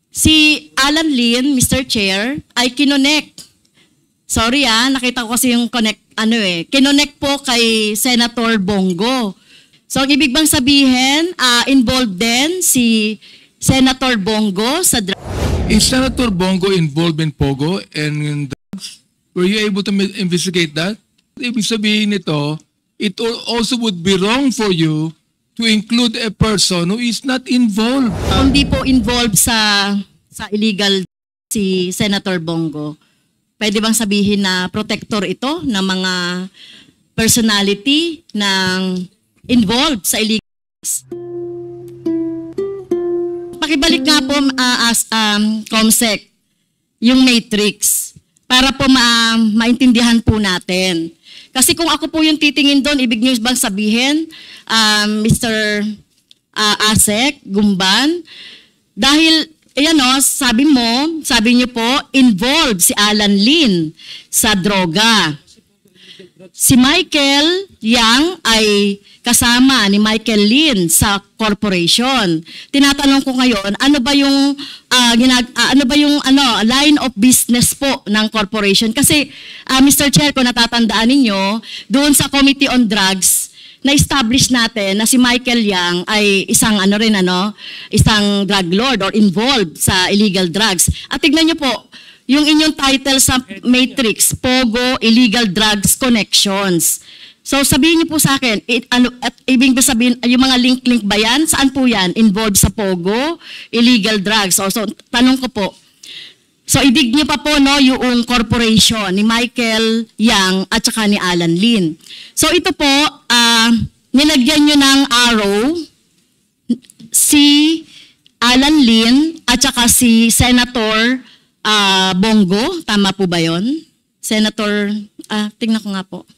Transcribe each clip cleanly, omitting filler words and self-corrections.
Si Alan Lin, Mr. Chair, ay kinonect. Sorry nakita ko kasi yung kinonect po kay Senator Bongo. So, ang ibig bang sabihin, involved din si Senator Bongo sa Is Senator Bongo involved in Pogo and in drugs? Were you able to investigate that? Ibig sabihin nito, it also would be wrong for you to include a person who is not involved. Hindi po involved sa illegal si Senator Bongo. Pwede bang sabihin na protector ito ng mga personality ng involved sa illegal? Pakibalik nga po Comsec yung matrix para po maintindihan po natin. Kasi kung ako po yung titingin doon, ibig niyo bang sabihin, Mr. Asek, Gumban, dahil sabi niyo po, involved si Alan Lin sa droga. Si Michael Yang ay kasama ni Michael Lin sa corporation. Tinatanong ko ngayon, ano ba yung line of business po ng corporation? Kasi Mr. Chair, kung natatandaan ninyo, doon sa Committee on Drugs, na-establish natin na si Michael Yang ay isang isang drug lord or involved sa illegal drugs. At tignan niyo po, yung inyong title sa Matrix, Pogo Illegal Drugs Connections. So sabihin niyo po sa akin, ibig sabihin, yung mga link ba yan? Saan po yan? Involved sa Pogo, illegal drugs. So tanong ko po, so idig niyo pa po yung corporation ni Michael Yang at saka ni Alan Lin. So ito po, nilagyan niyo ng arrow si Alan Lin at saka si Senator Bongo. Tama po ba yun? Senator, tingnan ko nga po.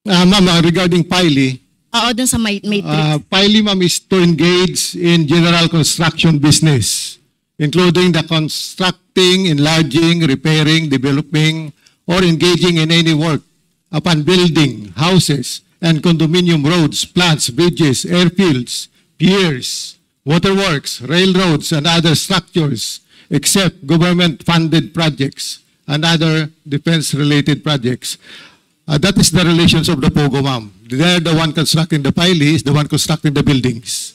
Ma'am, regarding Piley. Oo, dun sa matrix. Piley, ma'am, is to engage in general construction business, including the constructing, enlarging, repairing, developing, or engaging in any work upon building, houses, and condominium roads, plants, bridges, airfields, piers, waterworks, railroads, and other structures, except government-funded projects and other defense-related projects. That is the relations of the Pogo, ma'am. They're the one constructing the Piley, is the one constructing the buildings.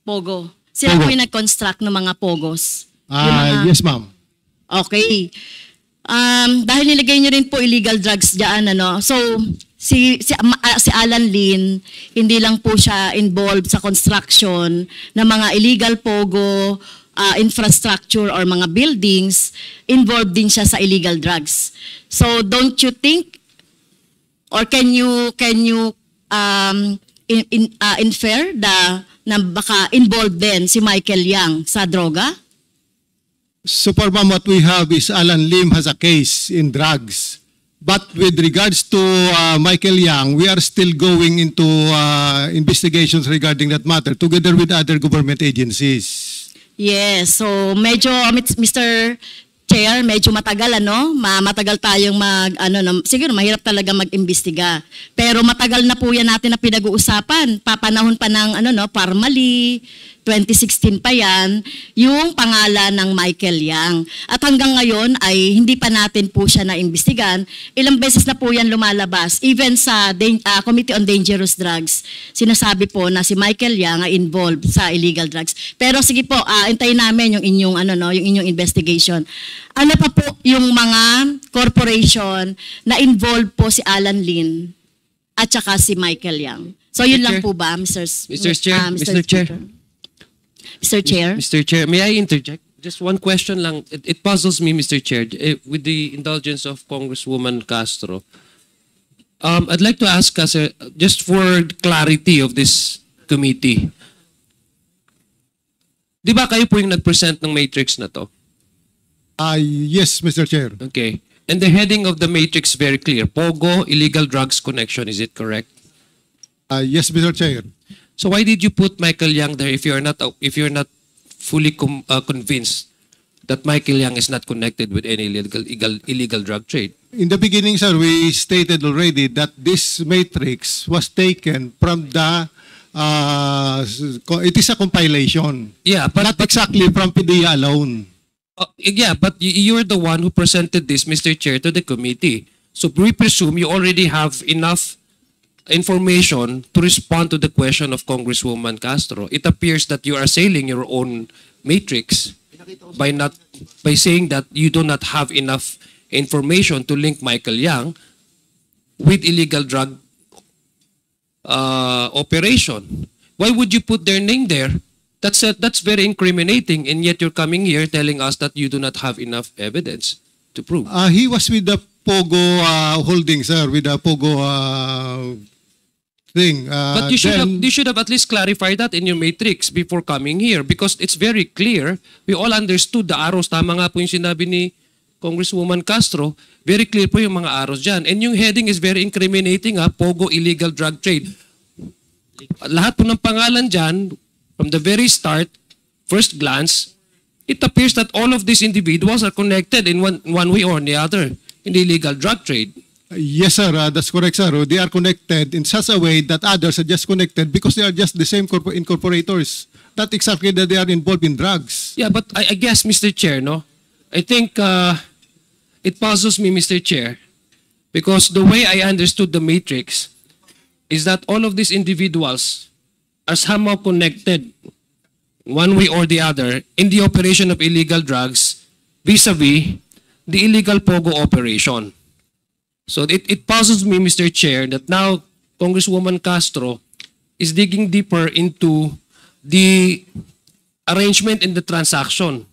Pogo. Sila po yung nag-construct ng mga Pogos. Yes, ma'am. Okay. Dahil nilagay niyo rin po illegal drugs diyan, so si Alan Lin, hindi lang po siya involved sa construction ng mga illegal Pogo infrastructure or mga buildings, involved din siya sa illegal drugs. So don't you think, or can you infer na baka involved din si Michael Yang sa droga? So far, ma'am, what we have is Alan Lim has a case in drugs. But with regards to Michael Yang, we are still going into investigations regarding that matter together with other government agencies. Yes, so medyo, Mr. Chair, medyo matagal matagal tayong siguro mahirap talaga mag-imbestiga. Pero matagal na po yan natin na pinag-uusapan. Papanahon pa ng Parmali, 2016 pa yan, yung pangalan ng Michael Yang. At hanggang ngayon ay hindi pa natin po siya na-imbestigan. Ilang beses na po yan lumalabas. Even sa Committee on Dangerous Drugs, sinasabi po na si Michael Yang ay involved sa illegal drugs. Pero sige po, hintayin namin yung inyong investigation. Ano pa po yung mga corporation na involved po si Alan Lin at saka si Michael Yang? So yun lang po ba, Mr. Chair? Mr. Chair? Mr. Chair, may I interject? Just one question lang. It puzzles me, Mr. Chair, with the indulgence of Congresswoman Castro. I'd like to ask us, just for clarity of this committee, di ba kayo po yung nag-present ng matrix na to? Yes, Mr. Chair. Okay. And the heading of the matrix very clear. Pogo, illegal drugs connection, is it correct? Yes, Mr. Chair. So why did you put Michael Yang there if you're not fully convinced that Michael Yang is not connected with any illegal drug trade? In the beginning, sir, we stated already that this matrix was taken from the it is a compilation. Yeah, Not exactly from PDEA alone. yeah, but you're the one who presented this, Mr. Chair, to the committee. So we presume you already have enough information to respond to the question of Congresswoman Castro. It appears that you are assailing your own matrix by saying that you do not have enough information to link Michael Yang with illegal drug operation. Why would you put their name there? That's very incriminating, and yet you're coming here telling us that you do not have enough evidence to prove. He was with the Pogo holding, sir, with the Pogo thing. But you should have at least clarified that in your matrix before coming here, because it's very clear. We all understood the arrows. Tama nga po yung sinabi ni Congresswoman Castro. Very clear po yung mga arrows dyan. And yung heading is very incriminating, Pogo illegal drug trade. Lahat po ng pangalan dyan, from the very start, first glance, it appears that all of these individuals are connected in one way or the other in the illegal drug trade. Yes, sir. That's correct, sir. They are connected in such a way that others are just connected because they are just the same incorporators. Not exactly that they are involved in drugs. Yeah, but I guess, Mr. Chair, no? I think it puzzles me, Mr. Chair, because the way I understood the matrix is that all of these individuals are somehow connected one way or the other in the operation of illegal drugs vis-a-vis the illegal Pogo operation. So it puzzles me, Mr. Chair, that now Congresswoman Castro is digging deeper into the arrangement in the transaction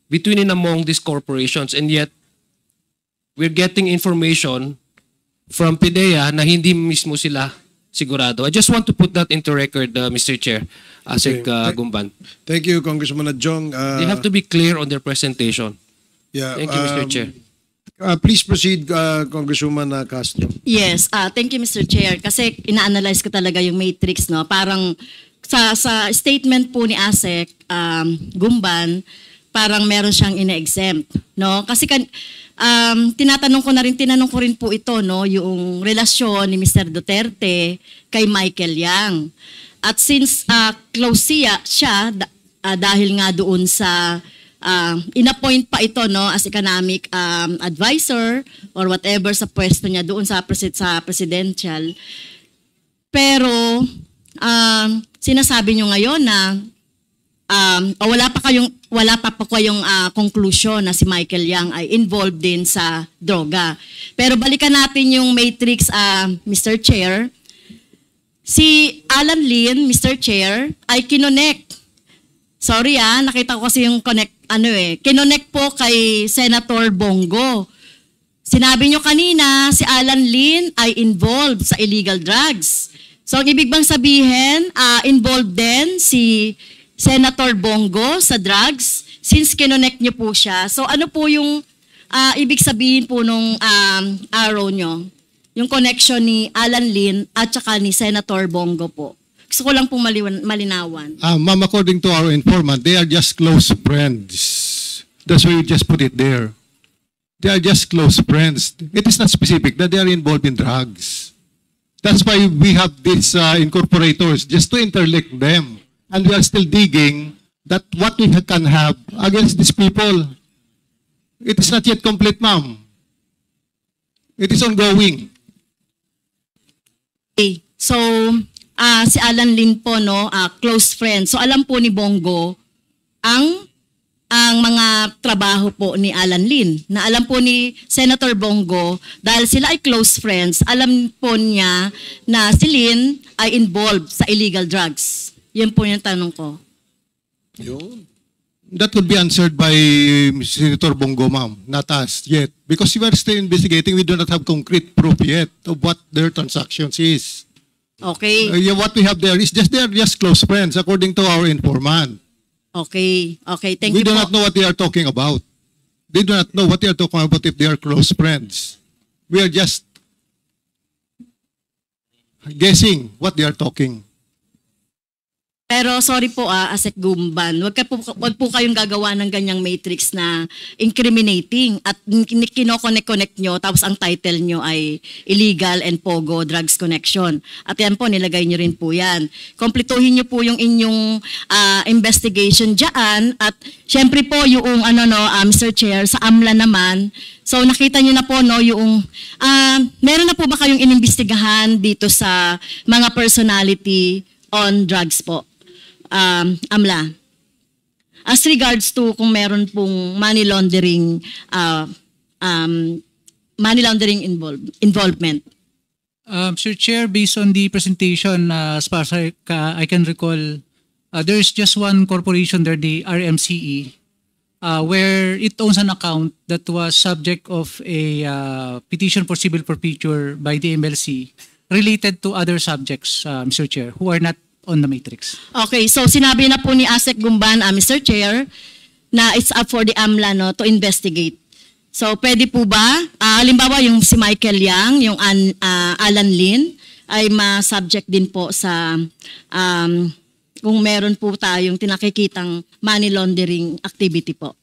between and among these corporations, and yet we're getting information from PDEA na hindi mismo sila sigurado. I just want to put that into record, Mr. Chair, Asik Gumban. Thank you, Congressman Adjong. They have to be clear on their presentation. Yeah, Thank you, Mr. Chair. Please proceed, Congresswoman Castro. Yes, thank you, Mr. Chair. Kasi ina-analyze ko talaga yung matrix, no? Parang sa statement po ni Asik Gumban, parang meron siyang ine-exempt, no? Kasi tinanong ko rin po ito, no, yung relasyon ni Mr. Duterte kay Michael Yang. At since close siya dahil nga doon sa inappoint pa ito, no, as economic advisor or whatever sa pwesto niya doon sa presidential. Pero sinasabi niyo ngayon na wala pa po kayong conclusion na si Michael Yang ay involved din sa droga. Pero balikan natin yung matrix, Mr. Chair. Si Alan Lin, Mr. Chair, ay kinonect. Sorry nakita ko kasi yung kinonect po kay Senator Bongo. Sinabi nyo kanina, si Alan Lin ay involved sa illegal drugs. So ang ibig bang sabihin, involved din si Senator Bongo sa drugs since kinonect nyo po siya. So ano po yung ibig sabihin po nung arrow nyo? Yung connection ni Alan Lin at saka ni Senator Bongo po. Gusto ko lang pong malinawan. Ma'am, according to our informant, they are just close friends. That's why you just put it there. They are just close friends. It is not specific that they are involved in drugs. That's why we have these incorporators, just to interlink them. And we are still digging that what we can have against these people. It is not yet complete, ma'am. It is ongoing. Okay. So, si Alan Lin po, no, close friend. So, alam po ni Bongo ang mga trabaho po ni Alan Lin. Na alam po ni Senator Bongo, dahil sila ay close friends, alam po niya na si Lin ay involved sa illegal drugs. Yan po yung tanong ko. Yun. That would be answered by Senator Bongo, ma'am, not us yet. Because we are still investigating, we do not have concrete proof yet of what their transactions is. Okay. What we have there is just they are just close friends, according to our informant. Okay. Okay. Thank We you do po. not know what they are talking about. They do not know what they are talking about if they are close friends. We are just guessing what they are talking. Pero sorry po Asek Gumban, wag po kayong gagawa ng ganyang matrix na incriminating at kino-connect nyo tapos ang title nyo ay illegal and pogo drugs connection. At yan po, nilagay nyo rin po yan. Kompletuhin nyo po yung inyong investigation dyan at syempre po yung Mr. Chair, sa AMLA naman, so nakita nyo na po yung meron na po ba kayong inimbestigahan dito sa mga personality on drugs po? AMLA. As regards to kung meron pong money laundering involvement. Sir Chair, based on the presentation, as far as I can recall, there's just one corporation there, the RMCE, where it owns an account that was subject of a petition for civil forfeiture by the MLC related to other subjects, Mr. Chair, who are not on the matrix. Okay, so sinabi na po ni Asek Gumban, Mr. Chair, na it's up for the AMLA to investigate. So pwede po ba, halimbawa yung si Michael Yang, yung Alan Lin, ay ma-subject din po sa kung meron po tayong tinakikitang money laundering activity po.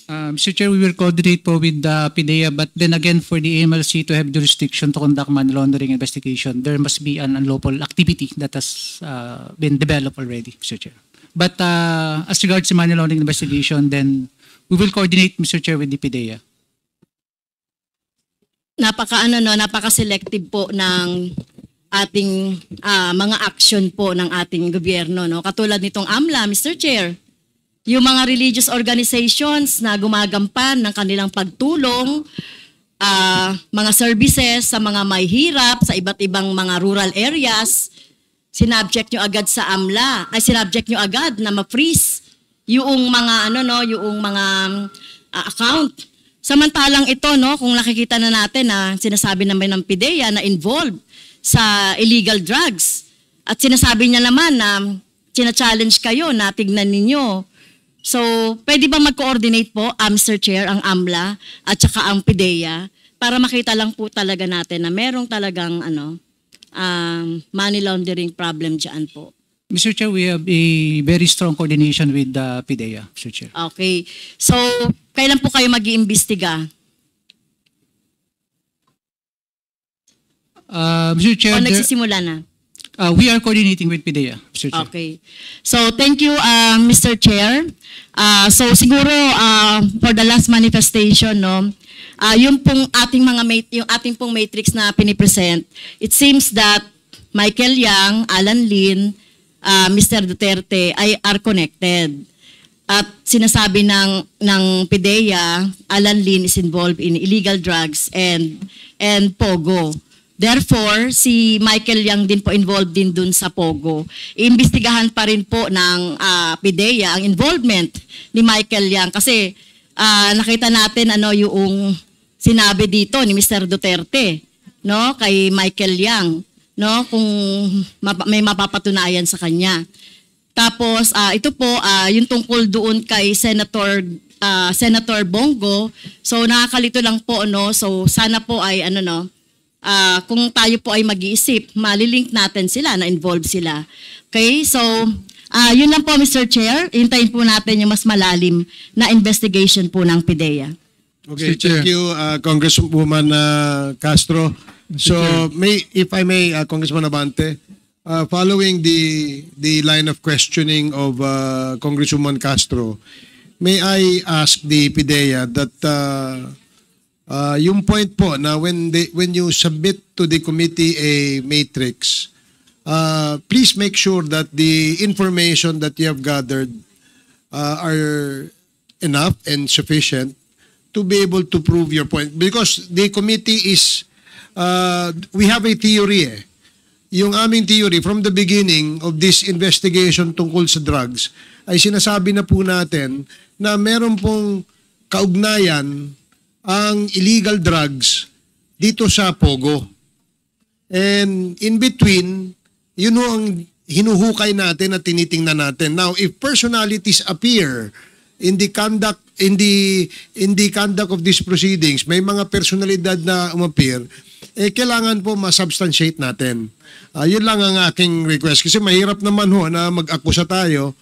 Mr. Chair, we will coordinate po with the PIDEA, but then again, for the AMLC to have jurisdiction to conduct money laundering investigation, there must be an unlawful activity that has been developed already, Mr. Chair. But as regards to money laundering investigation, then we will coordinate, Mr. Chair, with the PIDEA. Napaka-selective po ng ating mga action po ng ating gobyerno, no? Katulad nitong AMLA, Mr. Chair. Yung mga religious organizations na gumagampan ng kanilang pagtulong, mga services sa mga may hirap, sa iba't ibang mga rural areas, sinabject nyo agad sa AMLA, sinabject nyo agad na ma-freeze yung mga, yung mga account. Samantalang ito, kung nakikita na natin na sinasabi naman ng PIDEA na involved sa illegal drugs, at sinasabi niya naman na sina-challenge kayo na tignan ninyo. So, pwede ba mag-coordinate po, Mr. Chair, ang AMLA at saka ang PIDEA para makita lang po talaga natin na merong talagang money laundering problem dyan po. Mr. Chair, we have a very strong coordination with the PIDEA, Mr. Chair. Okay. So, kailan po kayo mag-iimbestiga? Mr. Chair, O nagsisimula na? We are coordinating with PIDEA, Mr. Chair. Okay. So, thank you, Mr. Chair. So, siguro, for the last manifestation, yung pong ating yung ating pong matrix na pinipresent, it seems that Michael Yang, Alan Lin, Mr. Duterte are connected. At sinasabi ng PIDEA, Alan Lin is involved in illegal drugs and pogo. Therefore, si Michael Yang din po involved din dun sa pogo. Iimbestigahan pa rin po ng PIDEA ang involvement ni Michael Yang kasi nakita natin yung sinabi dito ni Mr. Duterte, kay Michael Yang, kung may mapapatunayan sa kanya. Tapos ito po yung tungkol doon kay Senator Bongo. So nakakalito lang po so sana po ay kung tayo po ay mag-iisip, malilink natin sila na involved sila. Okay? So yun lang po, Mr. Chair. Hintayin po natin yung mas malalim na investigation po ng PIDEA. Okay, Mr. Chair. thank you, Congresswoman Castro. So, if I may, Congressman Abante, following the line of questioning of Congresswoman Castro, may I ask the PIDEA that yung point po na when you submit to the committee a matrix, please make sure that the information that you have gathered are enough and sufficient to be able to prove your point. Because the committee is, we have a theory Yung aming theory from the beginning of this investigation tungkol sa drugs ay sinasabi na po natin na meron pong kaugnayan ang illegal drugs dito sa Pogo. And in between, yun ang hinuhukay natin at tinitingnan natin. Now, if personalities appear in the conduct of these proceedings, may mga personalidad na umapir, kailangan po ma-substantiate natin. Yun lang ang aking request. Kasi mahirap naman ho na mag-akusa tayo,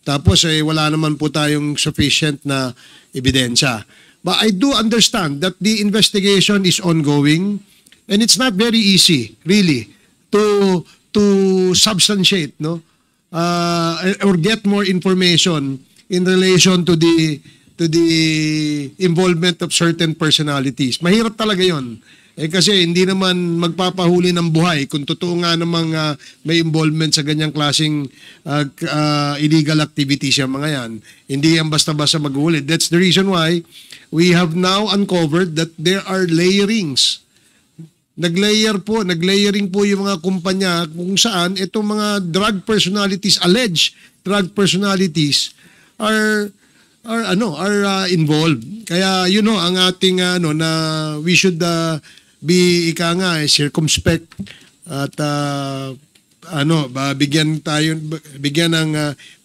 tapos wala naman po tayong sufficient na ebidensya. But I do understand that the investigation is ongoing, and it's not very easy, really, to substantiate, no, or get more information in relation to the involvement of certain personalities. Mahirap talaga yon. Kasi hindi naman magpapahuli ng buhay kung totoo nga namang may involvement sa ganyang klaseng illegal activities yung mga yan. Hindi yan basta-basta maghuli. That's the reason why we have now uncovered that there are layerings. Naglayering po yung mga kumpanya kung saan itong mga drug personalities, alleged drug personalities are involved. Kaya ang ating na we should be circumspect at bigyan ng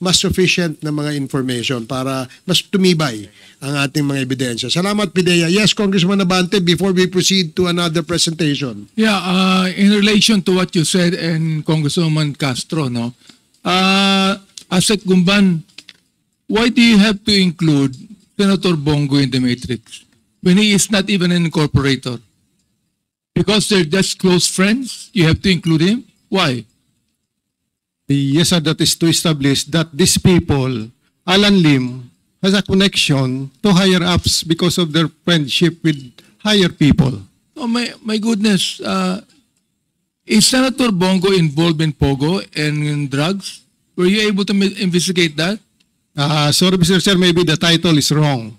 mas sufficient na mga information para mas tumibay ang ating mga ebidensya. Salamat, Pidea. Yes, Congressman Abante, before we proceed to another presentation. Yeah, in relation to what you said and Congresswoman Castro, no, Asek Gumban, why do you have to include Senator Bongo in the matrix when he is not even an incorporator? Because they're just close friends, you have to include him? Why? Yes, sir, that is to establish that these people, Alan Lim, has a connection to higher ups because of their friendship with higher people. Oh my goodness. Is Senator Bongo involved in Pogo and in drugs? Were you able to investigate that? Sorry, Mr. Chair, maybe the title is wrong.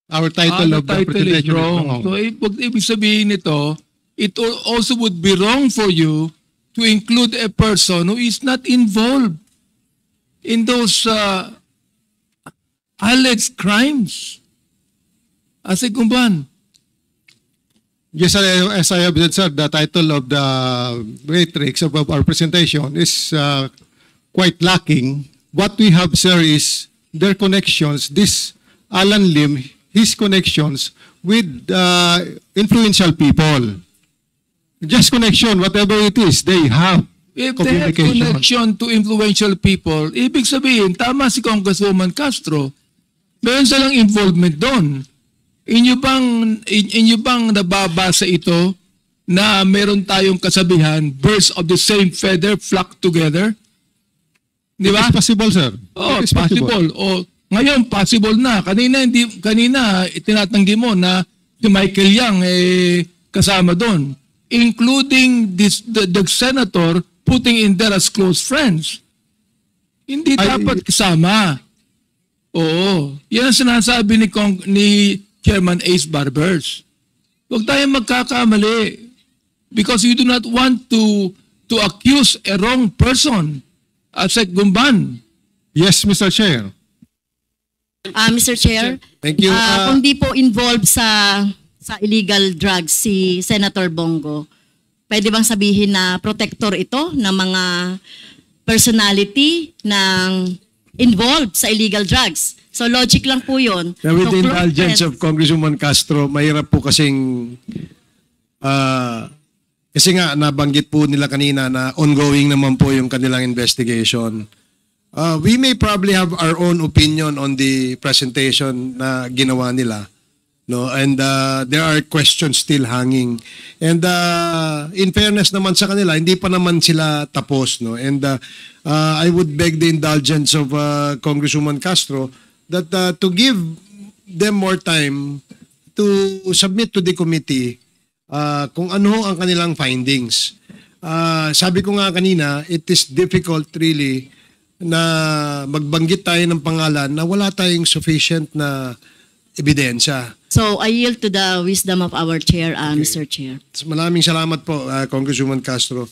Our title of the presentation is wrong. So, ibig sabihin nito, it also would be wrong for you to include a person who is not involved in those alleged crimes. Asek Gumban. Yes, sir, as I have said, sir, the title of the matrix of our presentation is quite lacking. What we have, sir, is their connections. This Alan Lim, his connections with influential people. Just connection, whatever it is, they have If they have connection to influential people, ibig sabihin, tama si Congresswoman Castro, meron silang involvement doon. Inyo bang nababasa ito na meron tayong kasabihan, birds of the same feather flock together? Di ba? It's possible, sir. Oh, possible. O ngayon possible na. Kanina tinatanggi mo na si Michael Yang kasama doon, including the senator putting in there as close friends. Hindi dapat kasama. Oo. Yan ang sinasabi ni Chairman Ace Barbers. Huwag tayong magkakamali because you do not want to accuse a wrong person. Asek Gumban. Yes, Mr. Chair. Mr. Chair, Thank you. kung di po involved sa illegal drugs si Senator Bongo, pwede bang sabihin na protector ito ng mga personality ng involved sa illegal drugs? So logic lang po yun. Now, with So, the close indulgence friends. of Congresswoman Castro, mahirap po kasing kasi nga nabanggit po nila kanina na ongoing naman po yung kanilang investigation. We may probably have our own opinion on the presentation na ginawa nila, no, and there are questions still hanging, and in fairness naman sa kanila, hindi pa naman sila tapos, no, and I would beg the indulgence of Congresswoman Castro that to give them more time to submit to the committee kung ano ang kanilang findings. Sabi ko nga kanina, it is difficult really na magbanggit tayo ng pangalan na wala tayong sufficient na ebidensya. So I yield to the wisdom of our chair, Mr. Chair. Maraming salamat po, Congresswoman Castro.